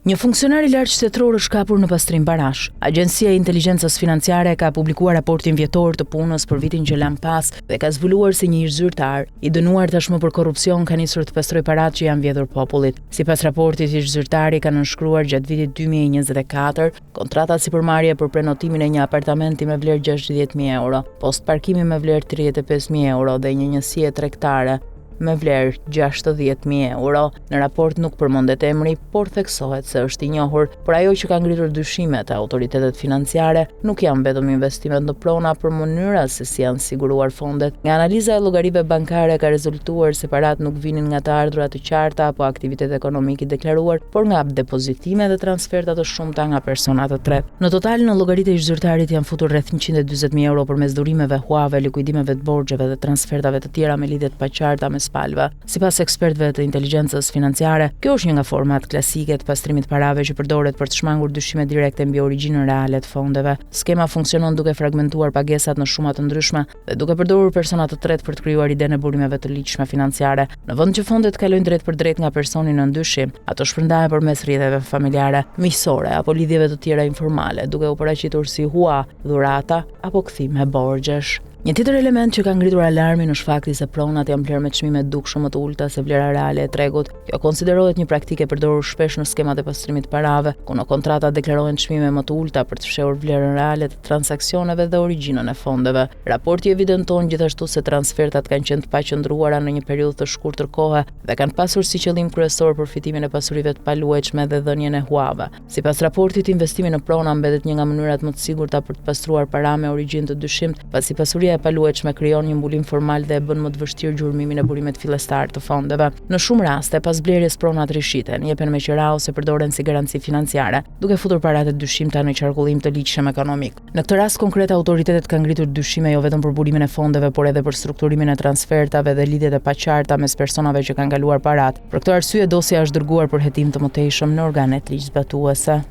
Një funksionar i lartë shtetëror është kapur në pastrim parash. Agjencia e Inteligjencës Financiare ka publikuar raportin vjetor të punës për vitin që lan pas dhe ka zbuluar se një ish zyrtar i dënuar tashmë për korrupsion ka nisur të pastrojë paratë që janë vjedhur popullit. Sipas raportit, ish zyrtari ka nënshkruar gjatë vitit 2024 kontrata sipërmarrje për prenotimin e një apartamenti me vlerë 60.000 euro, post parkimi me vlerë 35.000 euro dhe një njësie tregtare me vlerë 60.000 euro. Në raport nuk përmendet emri, por theksohet se është i njohur, por ajo që ka ngritur dyshimet e autoritetet financiare nuk janë vetëm investimet në prona, për mënyra se si janë siguruar fondet. Nga analiza e llogarive bankare ka rezultuar se paratë nuk vinin nga të ardhurat të qarta apo aktivitet ekonomik i deklaruar, por nga depozitime dhe transferta të shumta nga persona të tretë. Në total, në llogaritë e ish zyrtarit janë futur rreth 140.000 euro përmes durimeve, huave, likuidimeve të borxheve dhe transfertave të tjera me lidhje të paqarta me palve. Sipas ekspertëve të inteligjencës financiare, kjo është një nga format klasike të pastrimit parave që përdoret për të shmangur dyshime direkte mbi origjinën reale të fondeve. Skema funksionon duke fragmentuar pagesat në shuma të ndryshme dhe duke përdorur persona të tretë për të krijuar idenë e burimeve të ligjshme financiare. Në vend që fondet kalojnë drejt për drejt nga personi në dyshim, ato shpërndahen përmes rrjeteve familjare, miqësore apo lidhjeve të tjera informale, duke u paraqitur si hua, dhurata apo kthime borxhesh. Një tjetër element që ka ngritur alarmin është fakti se pronat janë blerë me çmime dukshëm më të ulta se vlera reale e tregut. Kjo konsiderohet një praktikë e përdorur shpesh në skemat e pastrimit parave, ku në kontrata deklarohen çmime më të ulta për të fshehur vlerën reale të transaksioneve dhe origjinën e fondeve. Raporti evidenton gjithashtu se transfertat kanë qenë të paqëndruara në një periudhë të shkurtër kohe dhe kanë pasur si qëllim kryesor përfitimin e pasurive të paluajtshme dhe dhënien e huave. Sipas raportit, investimi në prona mbetet një nga mënyrat më të sigurta për të pastruar para me origjinë të dyshimt, pasi pasuria e paluajtshme krijon një mbulim formal dhe e bën më të vështirë gjurmimin e burimit fillestar të fondeve. Në shumë raste, pas blerjes pronat rishiten, jepen me qira ose përdoren si garanci financiare, duke futur paratë e dyshimta në qarkullim të ligjshëm ekonomik. Në këtë rast konkret, autoritetet kanë ngritur dyshime jo vetëm për burimin e fondeve, por edhe për strukturimin e transfertave dhe lidhjet e paqarta mes personave që kanë kaluar paratë. Për këtë arsye, dosja është dërguar për hetim të mëtejshëm në organet ligjzbatuese.